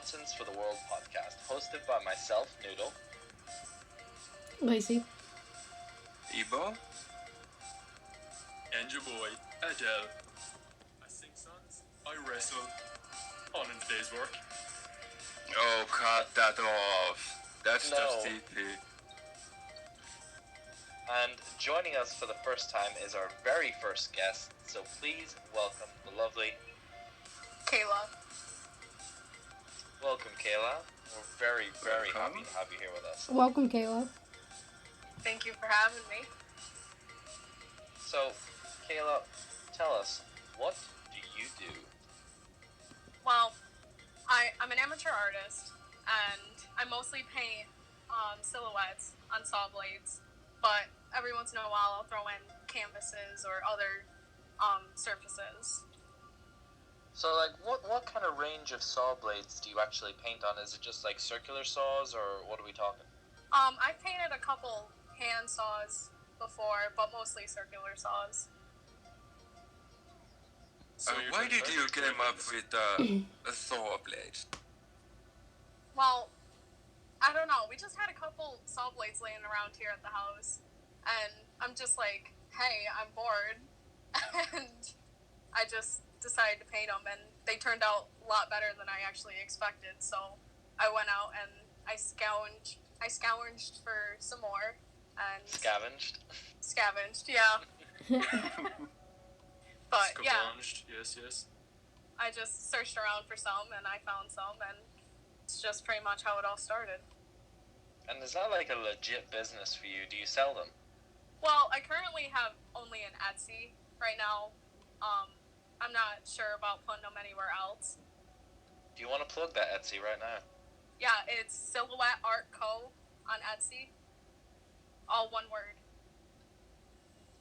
Nonsense for the World podcast, hosted by myself, Noodle. Lacey. Ebo? And your boy, Adele. I sing songs, I wrestle. On in the day's work. Oh, cut that off. That's No. just TP. And joining us for the first time is our very first guest, so please welcome the lovely Kayla. Welcome, Kayla. We're very, very Welcome. happy to have you here with us. Welcome, Kayla. Thank you for having me. So, Kayla, tell us, what do you do? Well, I'm an amateur artist, and I mostly paint silhouettes on saw blades, but every once in a while I'll throw in canvases or other surfaces. So, like, what kind of range of saw blades do you actually paint on? Is it just, like, circular saws, or what are we talking? I've painted a couple hand saws before, but mostly circular saws. So you're Why doing did you circular come up blades. with a saw blade? Well, I don't know. We just had a couple saw blades laying around here at the house, and I'm just like, hey, I'm bored, and I just decided to paint them, and they turned out a lot better than I actually expected. So I went out and I scavenged for some more, and Scavenged? yeah. But yeah, Scavenged, yes. I just searched around for some, and I found some, and it's just pretty much how it all started. And is that, like, a legit business for you? Do you sell them? Well, I currently have only an Etsy right now. I'm not sure about putting them anywhere else. Do you want to plug that Etsy right now? Yeah, it's Silhouette Art Co. on Etsy. All one word.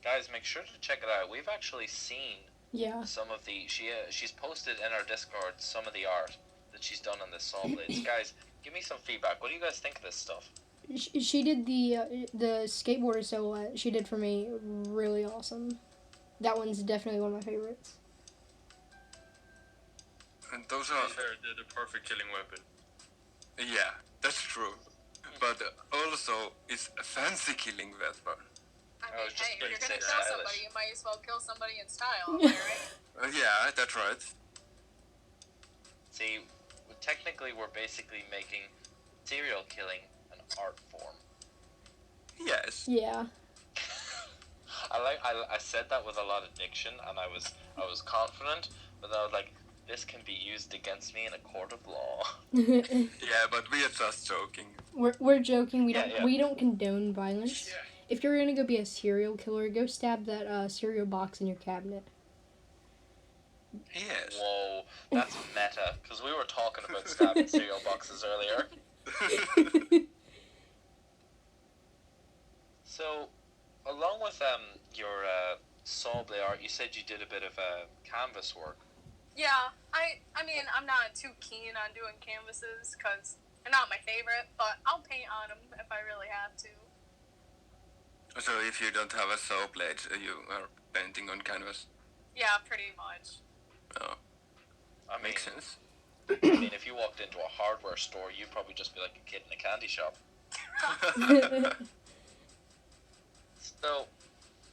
Guys, make sure to check it out. We've actually seen Yeah. some of the... She's posted in our Discord some of the art that she's done on this saw blades. Guys, give me some feedback. What do you guys think of this stuff? She did the skateboarder silhouette she did for me really awesome. That one's definitely one of my favorites. And those To are... be fair, they're the perfect killing weapon. Yeah, that's true. But also, it's a fancy killing weapon. I I mean, was just hey, if going you're to gonna say kill stylish. somebody, you might as well kill somebody in style, am I right? Yeah, that's right. See, technically we're basically making serial killing an art form. Yes. Yeah. I said that with a lot of diction, and I was confident, but I was like, this can be used against me in a court of law. Yeah, but we are just joking. We're joking. Yeah. We don't condone violence. Yeah. If you're gonna go be a serial killer, go stab that cereal box in your cabinet. Yes. Whoa, that's meta, because we were talking about stabbing cereal boxes earlier. So, along with your saw blade art, you said you did a bit of canvas work. Yeah, I mean, I'm not too keen on doing canvases because they're not my favorite, but I'll paint on them if I really have to. So if you don't have a saw blade, you are painting on canvas. Yeah, pretty much. Oh, I mean, makes sense. if you walked into a hardware store, you'd probably just be like a kid in a candy shop. So,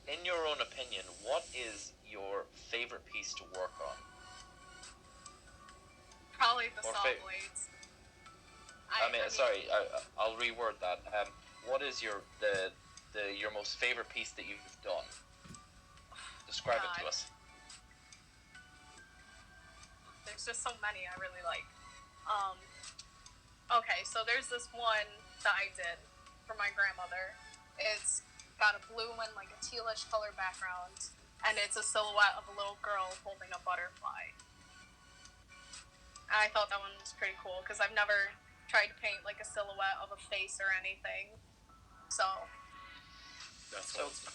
in your own opinion, what is your favorite piece to work on? Probably the Or saw fa- blades. Sorry, I'll reword that. What is your most favorite piece that you've done? Describe it to God. us. There's just so many I really like. Okay, so there's this one that I did for my grandmother. It's got a blue and like a tealish color background, and it's a silhouette of a little girl holding a butterfly. And I thought that one was pretty cool because I've never tried to paint like a silhouette of a face or anything. So That's So- awesome.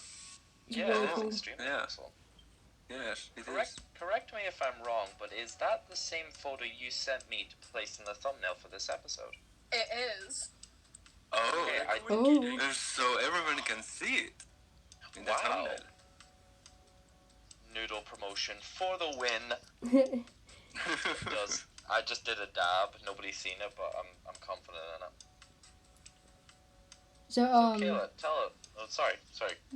Yeah, really it is cool. extremely Yeah. awesome. Yes, it is. Correct me if I'm wrong, but is that the same photo you sent me to place in the thumbnail for this episode? it is. Oh, Okay, Oh. so everyone can see it in the Wow. thumbnail. Noodle promotion for the win. I just did a dab. Nobody's seen it, but I'm confident in it. So, So Kayla, tell it. Oh, sorry.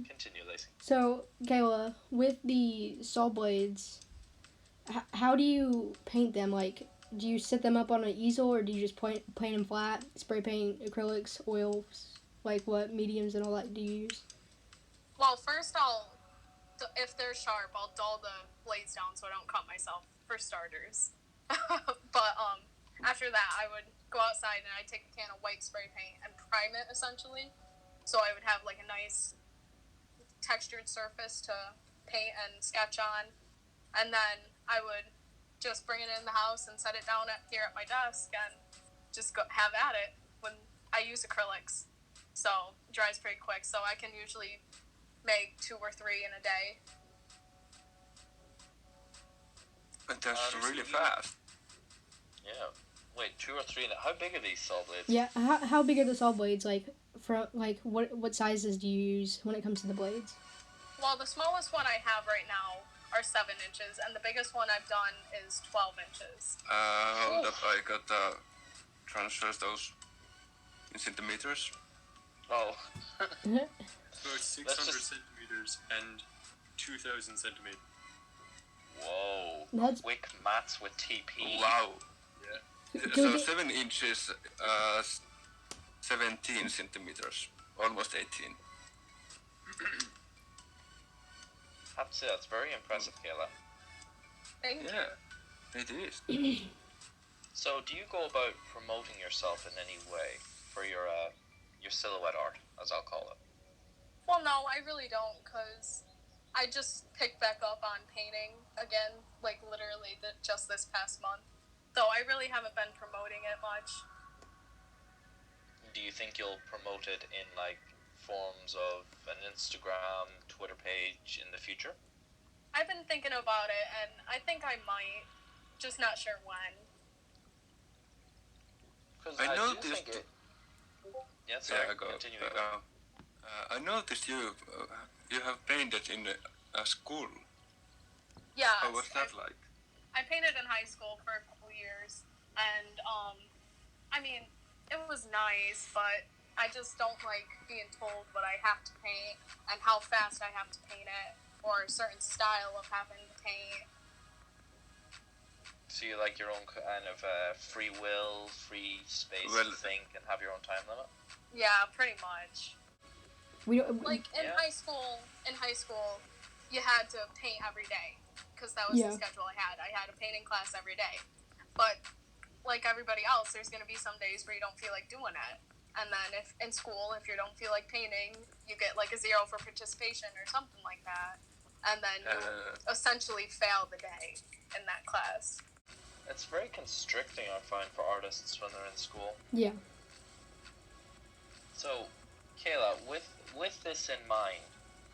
Continue, Lacey. So, Kayla, with the saw blades, how do you paint them? Like, do you set them up on an easel, or do you just paint them flat, spray paint, acrylics, oils? Like, what mediums and all that do you use? Well, first if they're sharp, I'll dull the blades down so I don't cut myself, for starters. But after that, I would go outside and I'd take a can of white spray paint and prime it, essentially. So I would have like a nice textured surface to paint and sketch on. And then I would just bring it in the house and set it down here at my desk and just have at it. When I use acrylics, so it dries pretty quick. So I can usually make 2 or 3 in a day. And that's really fast. Yeah. Wait, 2 or 3. How big are these saw blades? Yeah, how big are the saw blades? What sizes do you use when it comes to the blades? Well, the smallest one I have right now are 7 inches, and the biggest one I've done is 12 inches. That I got transfers those in centimeters. Oh. So it's 600 just- centimeters and 2,000 centimeters. Whoa. That's- Quick maths with TP. Wow. Yeah. Can So we get- 7 inches, 17 centimeters, almost 18. I have to say, that's very impressive, Kayla. Thank you. Yeah, it is. So, do you go about promoting yourself in any way for your silhouette art, as I'll call it? Well, no, I really don't, because I just picked back up on painting again, like literally just this past month. So I really haven't been promoting it much. Do you think you'll promote it in, like, forms of an Instagram, Twitter page in the future? I've been thinking about it, and I think I might, just not sure when. Because I do noticed- think it... Yeah, sorry, Yeah, go. continue. I noticed you have painted in a school. Yeah. How was that like? I painted in high school for a couple years, and I mean, it was nice, but I just don't like being told what I have to paint and how fast I have to paint it, or a certain style of having to paint. So you like your own kind of free will, free space Well- to think and have your own time limit? Yeah, pretty much. We don't. Like in Yeah. high school, you had to paint every day because that was Yeah. the schedule I had. I had a painting class every day, but like everybody else, there's gonna be some days where you don't feel like doing it. And then if in school, if you don't feel like painting, you get like a 0 for participation or something like that, and then you essentially fail the day in that class. It's very constricting, I find, for artists when they're in school. Yeah. So, Kayla, with this in mind,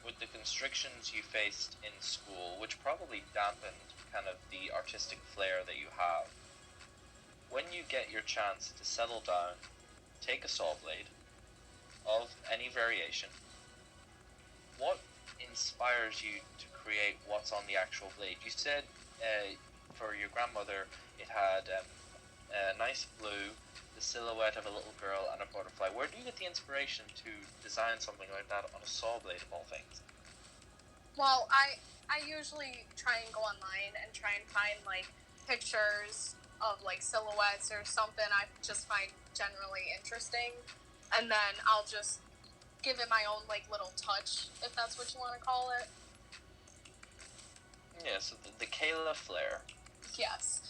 with the constrictions you faced in school, which probably dampened kind of the artistic flair that you have, when you get your chance to settle down, take a saw blade of any variation, what inspires you to create what's on the actual blade? You said for your grandmother it had a nice blue, the silhouette of a little girl and a butterfly. Where do you get the inspiration to design something like that on a saw blade of all things? Well, I usually try and go online and try and find like pictures of like silhouettes or something I just find generally interesting, and then I'll just give it my own like little touch, if that's what you want to call it. Yeah, so the Kayla flair. Yes.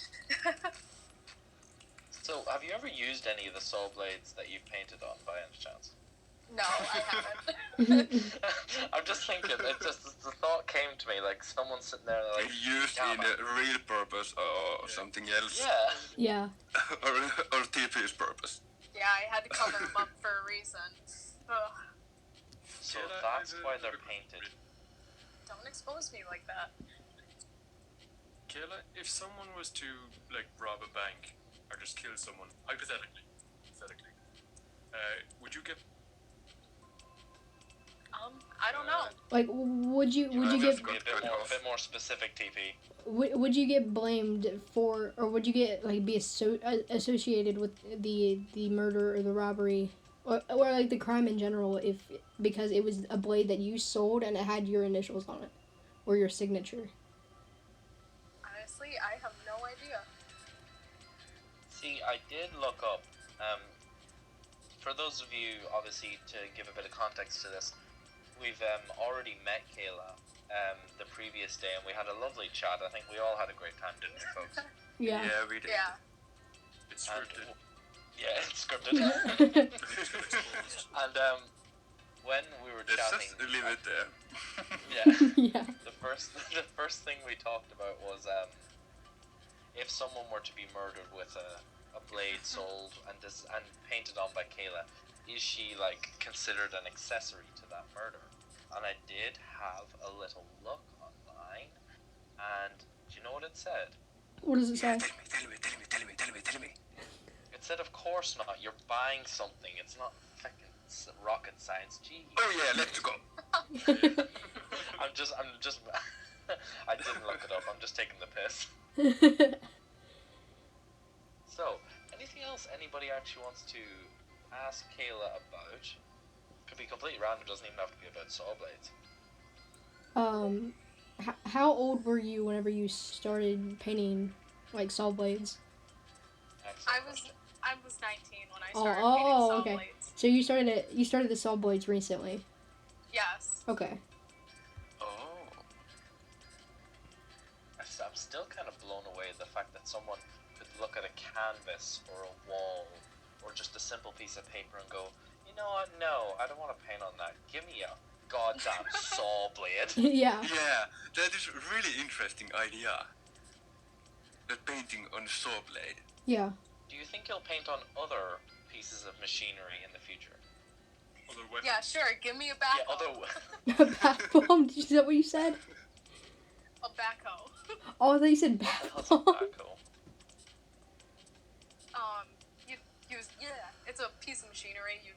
So, have you ever used any of the saw blades that you've painted on by any chance? No, I haven't. I'm just thinking, the thought came to me, like someone sitting there like, Used yeah, in a real purpose or something else. yeah. Yeah. or TP's purpose. Yeah, I had to cover them up for a reason. Ugh, So Kayla, that's I've, why uh, they're painted. don't expose me like that. Kayla, if someone was to like rob a bank or just kill someone, hypothetically, would you get? I don't know. Like, would you I get just Be got cut a off. bit more specific, TP. would you get blamed for, or would you get like be associated with the murder or the robbery, or like the crime in general, if because it was a blade that you sold and it had your initials on it or your signature? Honestly, I have no idea. See, I did look up. For those of you, obviously, to give a bit of context to this, we've already met Kayla the previous day, and we had a lovely chat. I think we all had a great time, didn't we, folks? Yeah. Yeah, we did. Yeah. It's And, scripted. yeah, it's scripted. Exposed. And when we were Let's chatting, just leave it there. yeah, Yeah. the first thing we talked about was if someone were to be murdered with a blade sold and painted on by Kayla, is she like considered an accessory to that murder? And I did have a little look online, and do you know what it said? What does it Yeah, say? tell me. It said, "Of course not. You're buying something. It's not fucking rocket science." Gee. Oh yeah, let's go. I'm just. I didn't look it up. I'm just taking the piss. So, anything else anybody actually wants to ask Kayla about? Could be completely random. Doesn't even have to be about saw blades. How old were you whenever you started painting like saw blades? Excellent I was question. I was 19 when I Oh, started oh, painting oh, saw okay. blades. So you started the saw blades recently. Yes. Okay. Oh. I'm still kind of blown away at the fact that someone could look at a canvas or a wall or just a simple piece of paper and go, you know what? No, I don't want to paint on that. Give me a goddamn saw blade. Yeah. Yeah, that is a really interesting idea. That painting on saw blade. Yeah. Do you think you'll paint on other pieces of machinery in the future? Other weapons. Yeah, sure. Give me a Yeah, backhoe. other. Bath bomb? Is that what you said? A backhoe. Oh, I thought you said What bath the hell's a bomb. backhoe? You use it's a piece of machinery you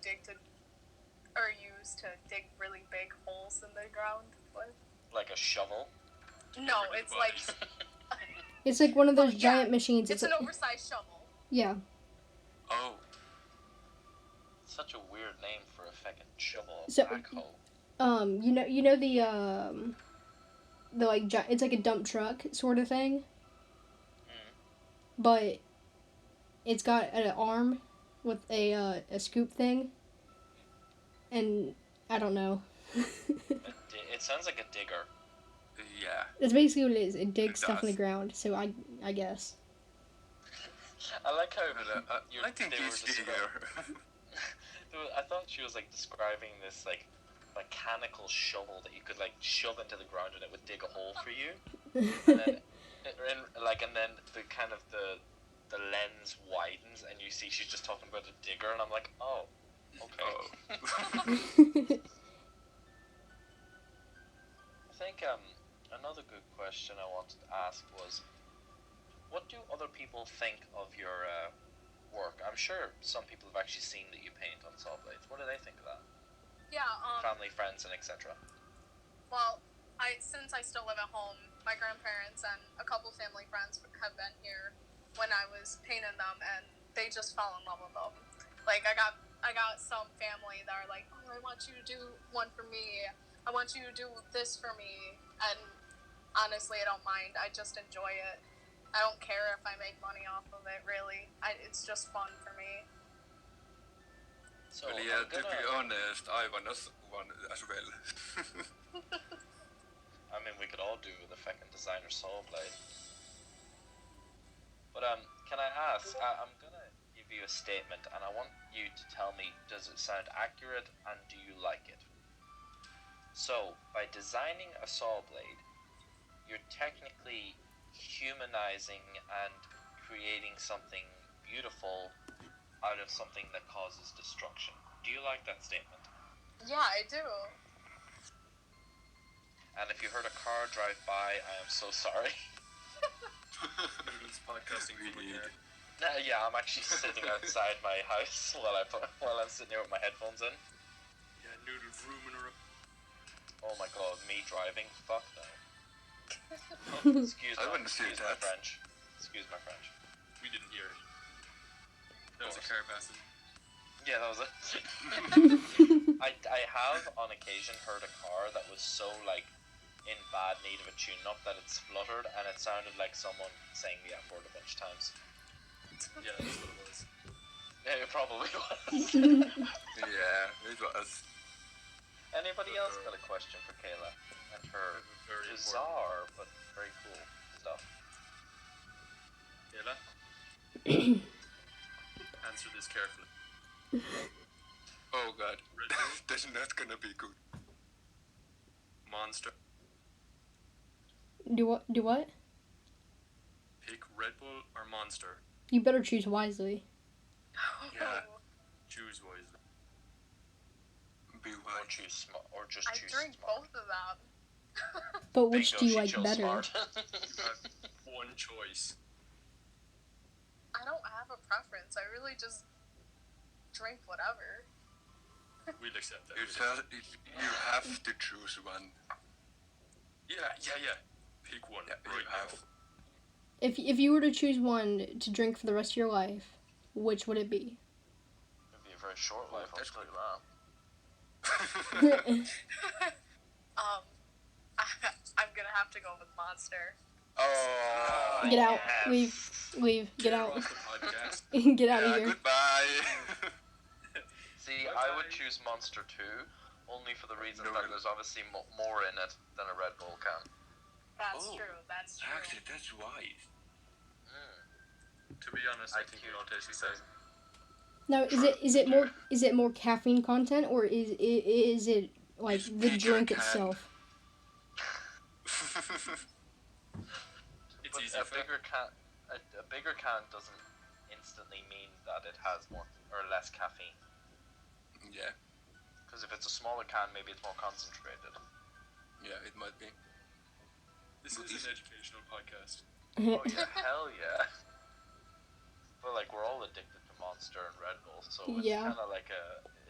use to dig really big holes in the ground with. Like a shovel? No, rid of it's the like bodies. It's like one of those yeah, giant machines. it's an like, oversized shovel. yeah. Oh. Such a weird name for a fucking shovel. A So- backhoe. You know the like it's like a dump truck sort of thing, but it's got an arm with a scoop thing, and I don't know. It sounds like a digger. Yeah. That's basically what it is. It digs It stuff in the does. ground. So I guess. I like how I think they were he's digger. I thought she was like describing this like mechanical shovel that you could like shove into the ground and it would dig a hole for you. And then the kind of the lens widens and you see she's just talking about a digger and I'm like, oh, okay. Oh. I think another good question I wanted to ask was, what do other people think of your work? I'm sure some people have actually seen that you paint on saw blades. What do they think of that? Yeah. Family, friends, and etc. Well, since I still live at home, my grandparents and a couple family friends have been here when I was painting them, and they just fell in love with them. Like I got some family that are like, oh, I want you to do one for me. I want you to do this for me. And honestly, I don't mind. I just enjoy it. I don't care if I make money off of it. Really, it's just fun for me. So Well, yeah, I'm to be gonna, honest, I want one as well. I mean, we could all do with a fucking designer saw blade. But can I ask? I'm gonna give you a statement, and I want you to tell me: does it sound accurate, and do you like it? So, by designing a saw blade, you're technically humanizing and creating something beautiful out of something that causes destruction. Do you like that statement? Yeah, I do. And if you heard a car drive by, I am so sorry. Noodles podcasting from Really? here. Yeah, I'm actually sitting outside my house while I'm sitting here with my headphones in. Yeah, Noodle rooming around. Oh my god, me driving? Fuck no. Excuse I my, wouldn't say excuse my that. French. Excuse my French. We didn't hear it. That was a car passing. Yeah, that was it. I have on occasion heard a car that was so like in bad need of a tune-up that it spluttered and it sounded like someone saying the F word a bunch of times. Yeah, that's what it was. Yeah, it probably was. Yeah, it was. Anybody else got a question for Kayla and her Very bizarre but very cool stuff? Kayla? Answer this carefully. Oh god, Red Bull, that's not gonna be good. Monster. Do what? Pick Red Bull or Monster. You better choose wisely. Yeah. Choose wisely. Be Or wise. choose or just I choose drink smart. both of them. But which Bingo, do you she like chose better? smart. You have one choice. I don't have a preference. I really just drink whatever. We'll accept that. You have to choose one. Yeah. Pick one Yeah, you right have. now. If you were to choose one to drink for the rest of your life, which would it be? It'd be a very short life, I'll That's tell you that. I'm gonna have to go with Monster. Oh. Get out. Yes. Leave. Get out. Off the podcast. Get out of Yeah, here. goodbye. See, Bye-bye. I would choose Monster 2, only for the reason No, that no. there's obviously more in it than a Red Bull can. That's Oh, true. That's true. Actually, that's wise. To be honest, I think we all taste the same. Now, is it more caffeine content or is it like It's the bigger drink can. itself? It's But easy a for bigger can doesn't instantly mean that it has more or less caffeine. Yeah, Because if it's a smaller can, maybe it's more concentrated. yeah, it might be. This is an educational podcast. Oh yeah, hell yeah. But like we're all addicted to Monster and Red Bull, so it's Yeah. kind of like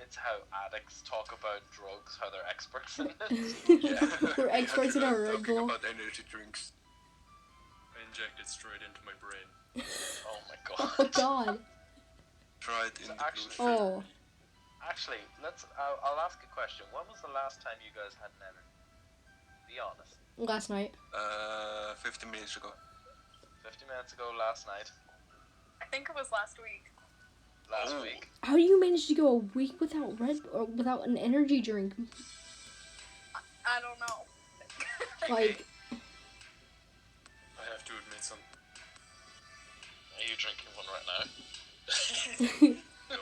it's how addicts talk about drugs, how they're experts in it. Yeah. We're experts in our Red Talking Bull. about energy drinks. I inject it straight into my brain. Oh my Oh god. God. Try it in the Actually- blue stream. Oh. Actually, I'll ask a question. When was the last time you guys had an energy? Be honest. Last night. 50 minutes ago. 50 minutes ago, last night, I think it was last week. last Oh. week. How do you manage to go a week without without an energy drink? I don't know. Like, I have to admit something. Are you drinking one right now? No.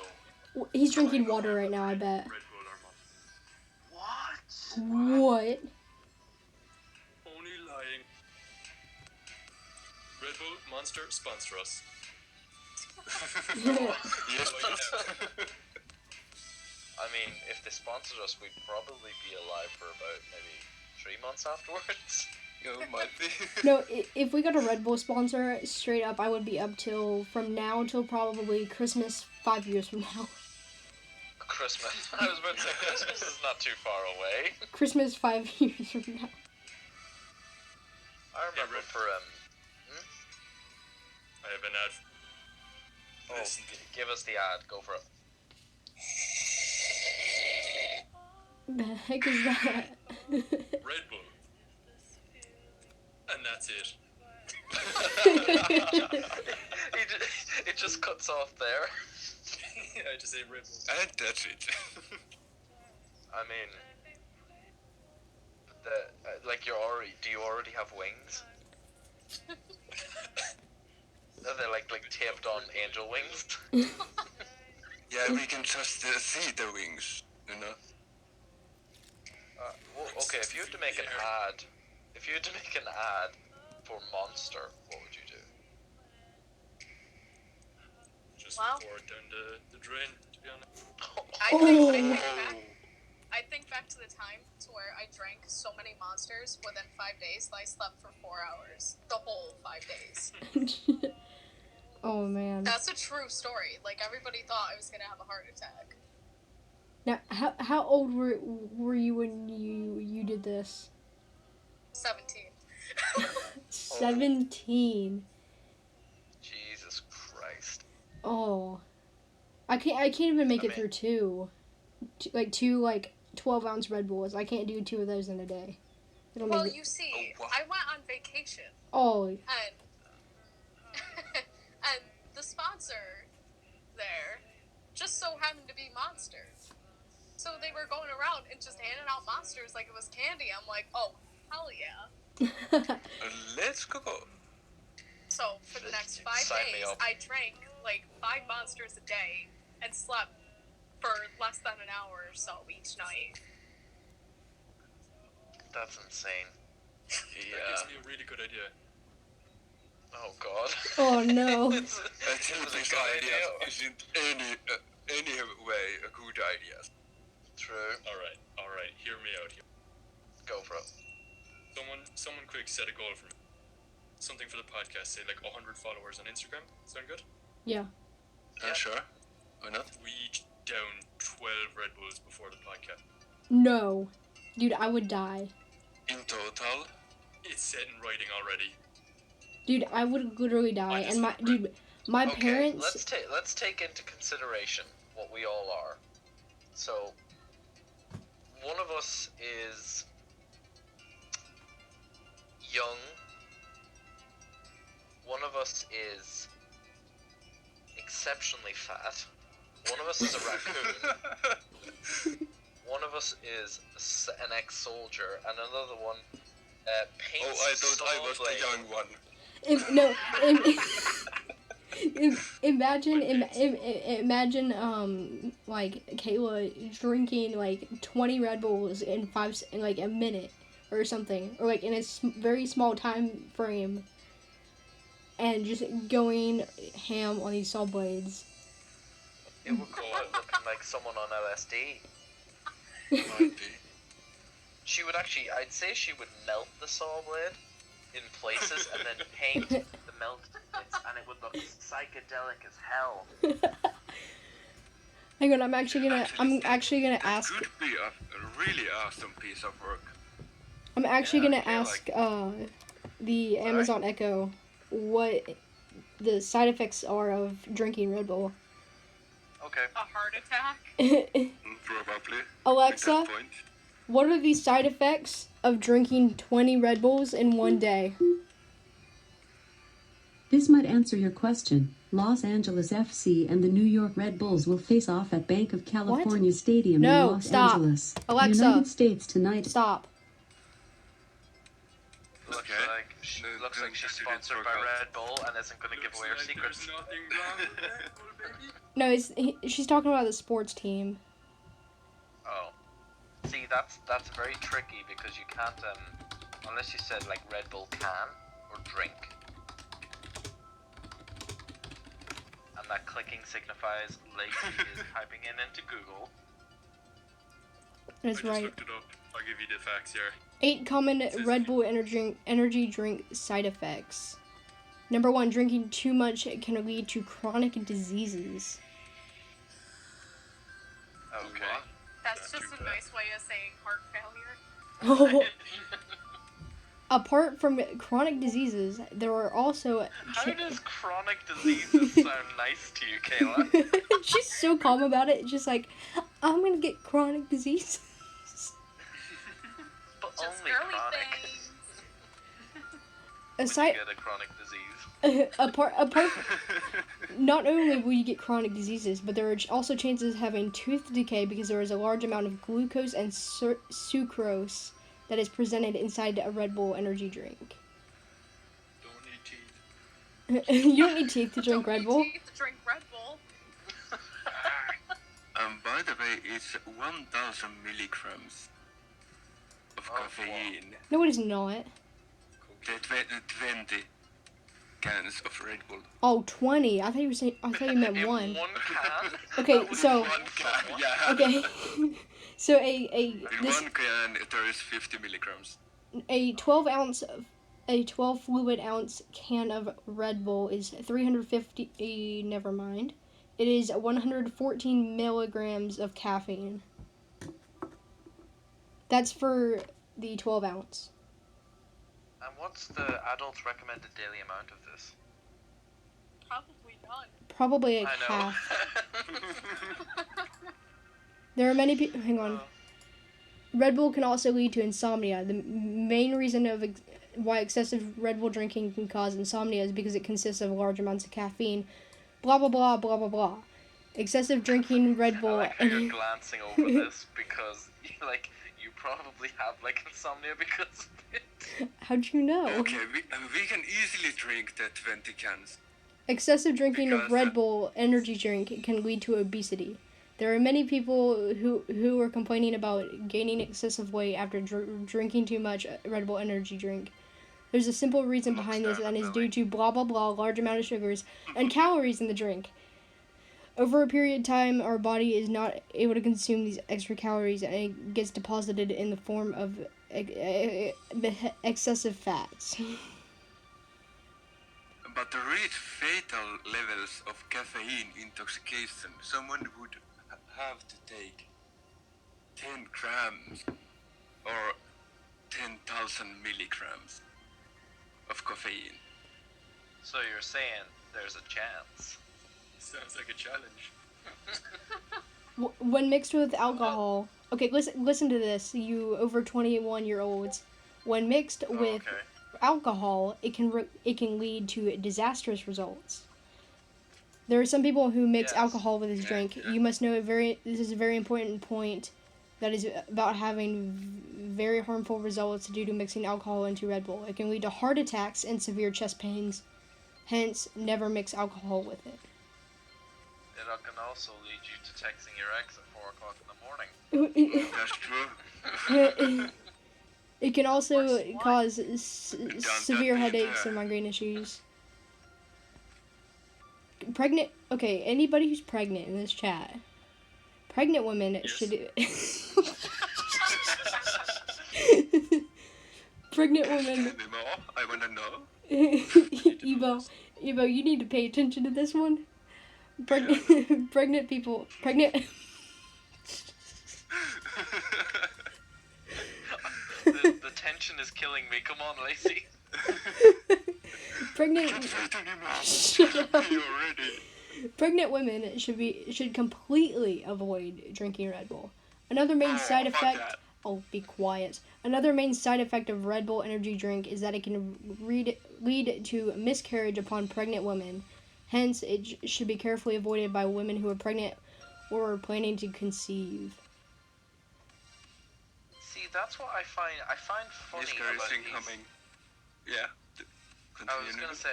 he's drinking water right now, I bet. Red Bull or Monster. What? What? Only lying. Red Bull, Monster, sponsor us. Yes. I mean, if they sponsored us, we'd probably be alive for about maybe 3 months afterwards. It might be. No, if we got a Red Bull sponsor, straight up, I would be up from now till probably Christmas 5 years from now. Christmas. I was about to say, Christmas is not too far away. Christmas 5 years from now. I remember Red- for, I have an ad. oh, Listen. give us the ad, go for it. The heck is that? Red Bull. And that's it. It just cuts off there. I just say Red Bull. And that's it. I mean, like do you already have wings? Are they like taped on angel wings? Yeah, we can just see the wings, you know. Well, okay, if you had to make an ad for Monster, what would you do? Just Well. pour it down the drain, to be honest. I think back to the time to where I drank so many Monsters within 5 days that I slept for 4 hours. The whole 5 days. Oh man. That's a true story. Like, everybody thought I was gonna have a heart attack. Now, how old were you when you did this? 17. 17. Jesus Christ. Oh, I can't even make I it through two 12-ounce Red Bulls. I can't do two of those in a day. It'll Well, make you see, Oh, wow. I went on vacation, oh and and the sponsor there just so happened to be Monster. So they were going around and just handing out Monsters like it was candy. I'm like, oh, hell yeah. Let's go. So for the next 5 Sign me days, up. I drank like 5 Monsters a day and slept for less than an hour or so each night. That's insane. That gives Yeah. me a really good idea. Oh God. Oh, no. It's I think a this good idea idea. isn't any way a good idea. True. All right. Hear me out here. Go for it. Someone quick set a goal for me. Something for the podcast. Say like 100 followers on Instagram. Sound good? Yeah. Yeah. Sure. Why not? We each down 12 Red Bulls before the podcast. No, dude, I would die. In total, It's set in writing already. Dude, I would literally die. And my Okay, parents. let's take into consideration what we all are. So, one of us is young. One of us is exceptionally fat. One of us is a raccoon. One of us is an ex-soldier, and another one paints. Oh, I thought I was the Snowblade. young one. Imagine like Kayla drinking like 20 Red Bulls in a minute or something, or like in a very small time frame, and just going ham on these saw blades. It would go out looking like someone on LSD. Might be. She would actually, I'd say she would melt the saw blade in places and then paint the melted bits, and it would look psychedelic as hell. Hang on, I'm actually gonna That ask. could be a really awesome piece of work. I'm actually Yeah, gonna yeah, ask the Amazon Echo what the side effects are of drinking Red Bull. Okay. A heart attack? Probably. Alexa, At that point. what are the side effects of drinking 20 Red Bulls in one day? This might answer your question. Los Angeles FC and the New York Red Bulls will face off at Bank of California Stadium No, in Los stop. Angeles, Alexa. United States tonight. Stop. Looks Okay. like she's That sponsored didn't by work out. Red Bull and isn't going to give away her secrets. There's nothing wrong with Red Bull, baby. No, she's talking about the sports team. Oh. See, that's very tricky because you can't, unless you said like Red Bull can or drink. And that clicking signifies Lacey is typing into Google. That's I just right. looked it up. I'll give you the facts here. 8 common Red Bull energy drink side effects. Number 1, drinking too much can lead to chronic diseases. Okay. That's Not just too a bad. nice way of saying heart failure. Apart from chronic diseases, there are also... How does chronic diseases sound nice to you, Kayla? She's so calm about it. Just like, I'm gonna get chronic disease. But Just only girly chronic. things. When Aside, you get a chronic disease. apart, not only will you get chronic diseases, but there are also chances of having tooth decay because there is a large amount of glucose and sucrose that is presented inside a Red Bull energy drink. Don't need teeth. You don't need teeth to drink Don't Red need Bull. teeth to drink Red Bull. By the way, it's 1,000 milligrams of Oh, caffeine. No, it is not. The 20 cans of Red Bull. Oh, 20. I thought you meant In one. one can? Okay, That would so- be One can, yeah. Okay. So In one can, there is 50 milligrams. a 12 fluid ounce can of Red Bull is 350. Never mind. It is 114 milligrams of caffeine. That's for the 12 ounce. And what's the adult recommended daily amount of this? Probably none. Probably like I know. half. There are many people. Hang on. Red Bull can also lead to insomnia. The main reason of why excessive Red Bull drinking can cause insomnia is because it consists of large amounts of caffeine. Blah blah blah blah blah blah. Excessive drinking Red Bull. I like how you're glancing over this because you probably have insomnia because of it. How'd you know? Okay, we can easily drink the 20 cans. Excessive drinking of Because, Red Bull energy drink can lead to obesity. There are many people who are complaining about gaining excessive weight after drinking too much Red Bull energy drink. There's a simple reason behind this, and is due to blah blah blah, large amount of sugars and calories in the drink. Over a period of time, our body is not able to consume these extra calories, and it gets deposited in the form of excessive fats. But to reach fatal levels of caffeine intoxication, someone would have to take 10 grams or 10,000 milligrams of caffeine. So you're saying there's a chance? Sounds like a challenge. When mixed with alcohol, okay, listen to this, you over 21-year-olds. When mixed with alcohol, it can lead to disastrous results. There are some people who mix alcohol with this drink. You must know this is a very important point that is about having very harmful results due to mixing alcohol into Red Bull. It can lead to heart attacks and severe chest pains. Hence, never mix alcohol with it. It can also lead you to texting your ex at 4 o'clock in the morning. That's true. It can also cause severe headaches and migraine issues. Anybody who's pregnant in this chat. Pregnant women should... Pregnant women... I wanna know. Ebo, you need to pay attention to this one. Pregnant people... The tension is killing me. Come on, Lacey. Pregnant women should completely avoid drinking Red Bull. Another main side effect. Oh, be quiet. Another main side effect of Red Bull energy drink is that it can lead to miscarriage upon pregnant women. Hence, it should be carefully avoided by women who are pregnant or are planning to conceive. See, that's what I find funny about these. Coming. Yeah. I was gonna say,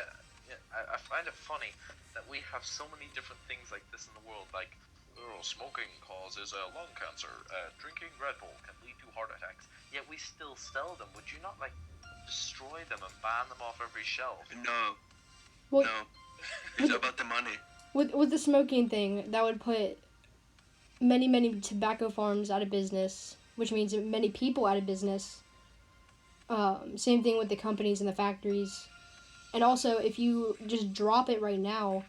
I find it funny that we have so many different things like this in the world. Like, smoking causes lung cancer. Drinking Red Bull can lead to heart attacks. Yet we still sell them. Would you not destroy them and ban them off every shelf? No. Well, no. It's about the money. With the smoking thing, that would put many tobacco farms out of business, which means many people out of business. Same thing with the companies and the factories. And also, if you just drop it right now,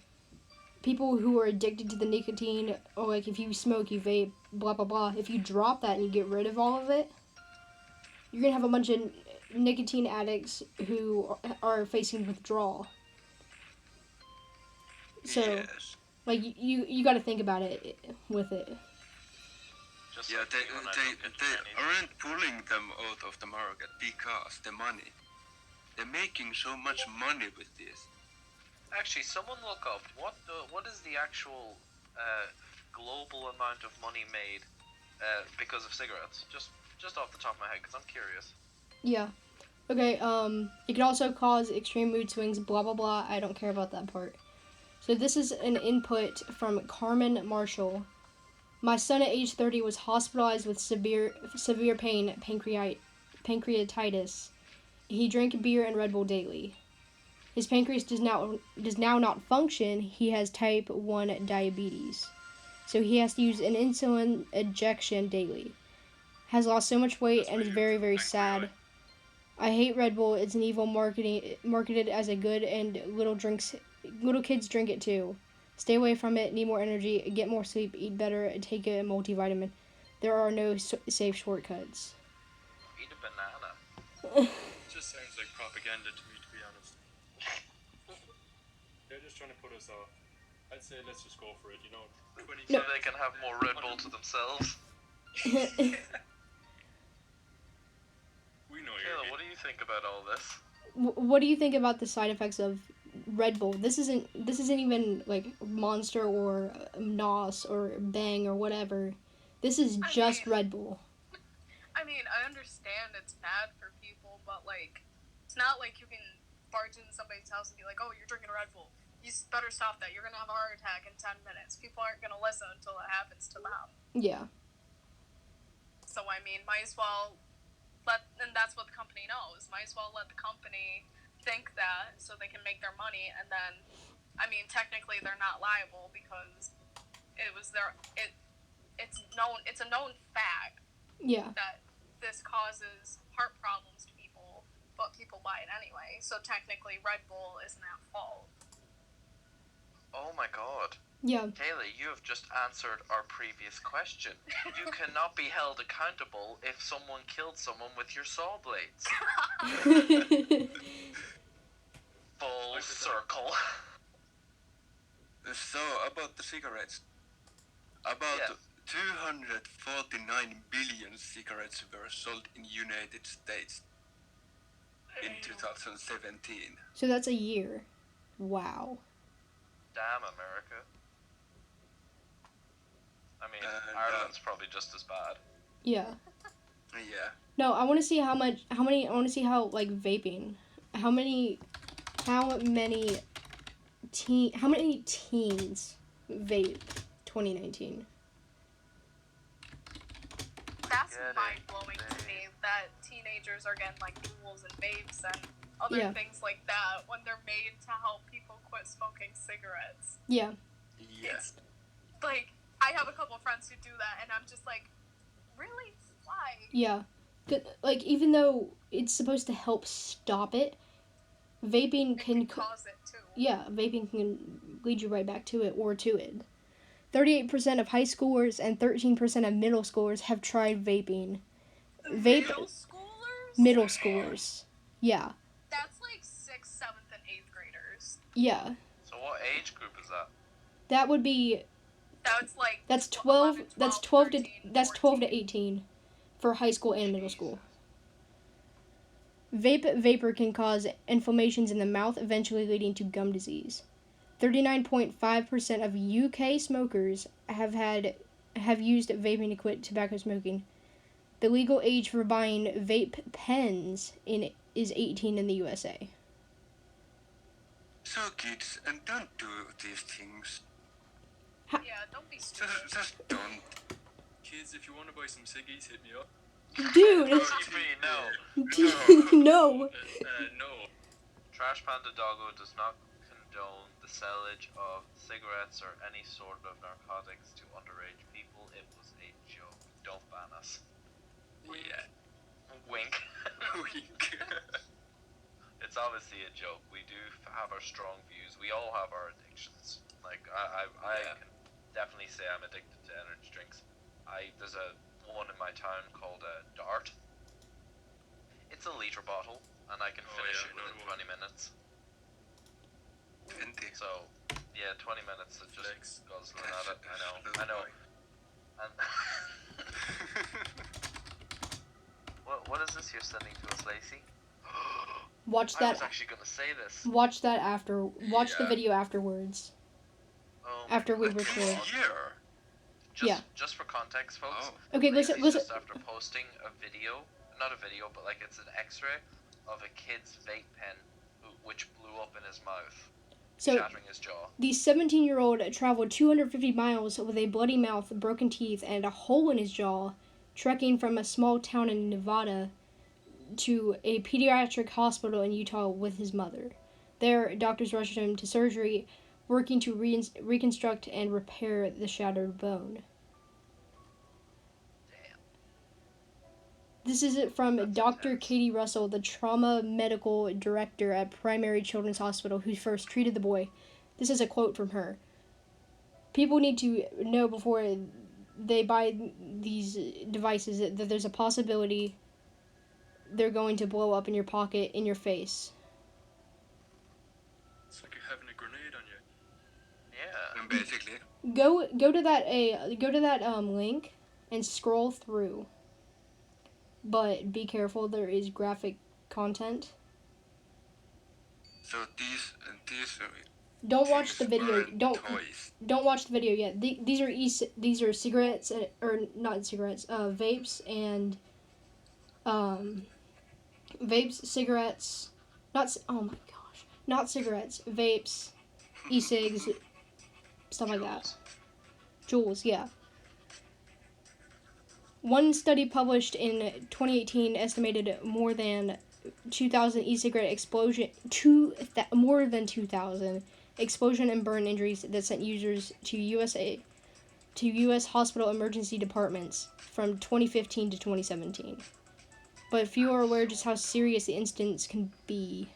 people who are addicted to the nicotine, or if you smoke, you vape, blah blah blah, if you drop that and you get rid of all of it, you're gonna have a bunch of nicotine addicts who are facing withdrawal. So, yes. You got to think about it with it. Just they aren't pulling them out of the market because the money. They're making so much money with this. Actually, someone look up what is the actual global amount of money made because of cigarettes? Just off the top of my head, because I'm curious. Yeah. Okay. It can also cause extreme mood swings. Blah blah blah. I don't care about that part. So this is an input from Carmen Marshall. My son at age 30 was hospitalized with severe pain, pancreatitis. He drank beer and Red Bull daily. His pancreas does now not function. He has type 1 diabetes. So he has to use an insulin injection daily. Has lost so much weight and is very, very sad. I hate Red Bull. It's an evil marketed as a good, and little kids drink it too. Stay away from it. Need more energy. Get more sleep. Eat better. Take a multivitamin. There are no safe shortcuts. banana. It just sounds like propaganda to me, to be honest. They're just trying to put us off. I'd say let's just go for it, 20 So they can have more Red Bull to themselves. We know Kayla, what do you think about all this? What do you think about the side effects of Red Bull? This isn't even like Monster or NOS or Bang or whatever. This is just Red Bull. I mean, I understand it's bad for people, but like, it's not like you can barge into somebody's house and be like, "Oh, you're drinking a Red Bull. You better stop that. You're gonna have a heart attack in 10 minutes." People aren't gonna listen until it happens to them. Yeah. So I mean, might as well and that's what the company knows. Might as well let the company think that so they can make their money, and then, I mean, technically they're not liable because it's a known fact. Yeah. That this causes heart problems to people, but people buy it anyway. So technically, Red Bull isn't at fault. Oh my god. Yeah. Kayla, you have just answered our previous question. You cannot be held accountable if someone killed someone with your saw blades. Full circle. So, about the cigarettes. About 249 billion cigarettes were sold in United States in 2017. So that's a year. Wow. Damn, America. I mean, Ireland's probably just as bad. Yeah. Yeah. No, I want to see I want to see how, like, vaping. How many teens vape 2019? That's mind-blowing to me that teenagers are getting, like, tools and vapes and other things like that when they're made to help people quit smoking cigarettes. Yeah. Yeah. It's, like, I have a couple friends who do that, and I'm just like, really? Why? Yeah. Like, even though it's supposed to help stop it, vaping can cause it too. Yeah, vaping can lead you right back to it or to it. 38% of high schoolers and 13% of middle schoolers have tried vaping. Middle schoolers? Middle schoolers. Yeah. That's like 6th, 7th, and 8th graders. Yeah. So what age group is that? That would be. That's 12. 11, 12 that's 12 13, to. That's 12 14. to 18, for high school and middle school. Vapor can cause inflammations in the mouth, eventually leading to gum disease. 39.5% of UK smokers have used vaping to quit tobacco smoking. The legal age for buying vape pens is 18 in the USA. So kids, and don't do these things. Yeah, don't be stupid. Just don't. Kids, if you want to buy some ciggies, hit me up. Dude! No. No! No. Trash Panda Doggo does not condone the sellage of cigarettes or any sort of narcotics to underage people. It was a joke. Don't ban us. Yeah. Wink. Wink. It's obviously a joke. We do have our strong views. We all have our addictions. Like, I can definitely say I'm addicted to energy drinks. There's one in my town called Dart. It's a liter bottle, and I can finish it within 20 minutes. 20. So, yeah, 20 minutes of just guzzling at it. I know. And what is this you're sending to us, Lacey? Watch I that. was actually gonna say this. Watch that after. Watch the video afterwards. Oh, After we What record. is here? Just for context, folks. Okay, listen. Just after posting a video, not a video, but like it's an X-ray of a kid's vape pen, which blew up in his mouth, shattering his jaw. The 17-year-old traveled 250 miles with a bloody mouth, broken teeth, and a hole in his jaw, trekking from a small town in Nevada to a pediatric hospital in Utah with his mother. There, doctors rushed him to surgery, working to reconstruct and repair the shattered bone. Damn. This is it from Dr. Katie Russell, the trauma medical director at Primary Children's Hospital, who first treated the boy. This is a quote from her. People need to know before they buy these devices that there's a possibility they're going to blow up in your pocket in your face. It's like you're having a grenade on you. Yeah. And basically, Go to that link and scroll through. But be careful, there is graphic content. so these Don't watch the things video. aren't toys. Don't watch the video yet. These are cigarettes or not cigarettes. Vapes and vapes, cigarettes. Oh my gosh, not cigarettes. Vapes, e-cigs, stuff like that. Juuls, yeah. One study published in 2018 estimated more than 2,000 e-cigarette explosion. More than 2,000 explosion and burn injuries that sent users to U.S. hospital emergency departments from 2015 to 2017. But few are aware just how serious the incidents can be.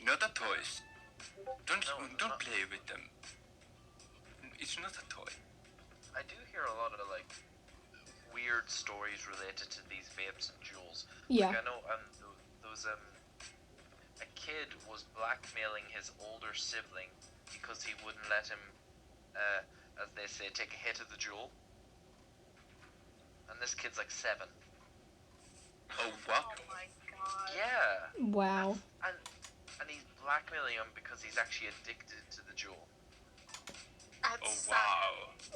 Not a toys. Don't not- play with them. It's not a toy. I do hear a lot of like weird stories related to these vapes and Juuls. Yeah. Like I know there was a kid was blackmailing his older sibling because he wouldn't let him, as they say, take a hit of the Juul. And this kid's like 7. Oh, what? Oh my god. Yeah. Wow. And he's blackmailing him because he's actually addicted to the Juul. That's Oh, sad. wow.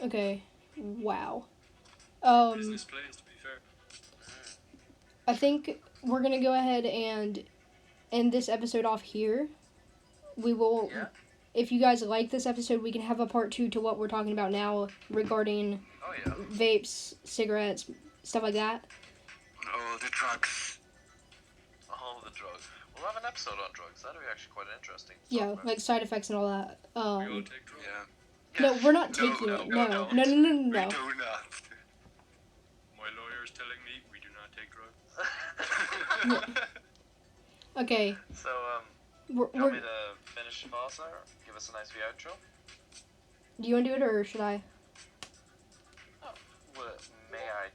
Okay. Wow. Business plays, to be fair. I think we're gonna go ahead and end this episode off here. We will. Yeah. If you guys like this episode, we can have a part 2 to what we're talking about now regarding Oh yeah. vapes, cigarettes, stuff like that. Oh, the drugs. All the drugs. We'll have an episode on drugs. That'll be actually quite interesting. to Yeah, talk about. like side effects and all that. We all take drugs. Yeah. No, we're not No, taking no, it. no, No, no. no, no, no, no, We no. do not. My lawyer's telling me we do not take drugs. Okay, So we're, you want me we're, to finish it off, or give us a nice wee outro? do you want to do it or should I? Well, may I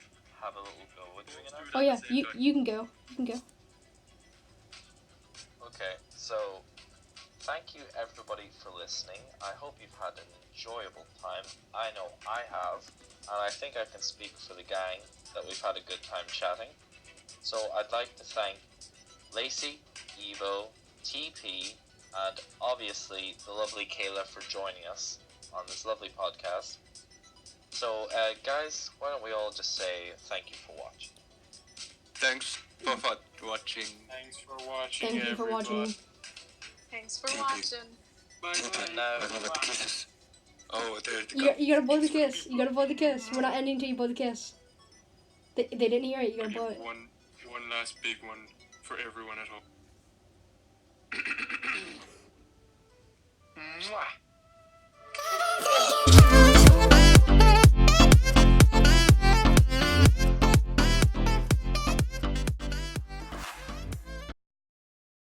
have a little go with doing an outro? Oh yeah, Same time. you can go. You can go. Okay, so thank you everybody for listening. I hope you've had an enjoyable time. I know I have, and I think I can speak for the gang that we've had a good time chatting. So I'd like to thank Lacey, Evo, TP, and obviously the lovely Kayla for joining us on this lovely podcast. So guys, why don't we all just say thank you for watching. Thanks for watching. Thanks for watching, Thank you for watching. Thanks for watching. And now, Kisses. Oh, there it You, goes. you gotta blow the kiss. You gotta blow the kiss. We're not ending until you blow the kiss. They didn't hear it. You gotta blow it. One last big one for everyone at home. Mwah.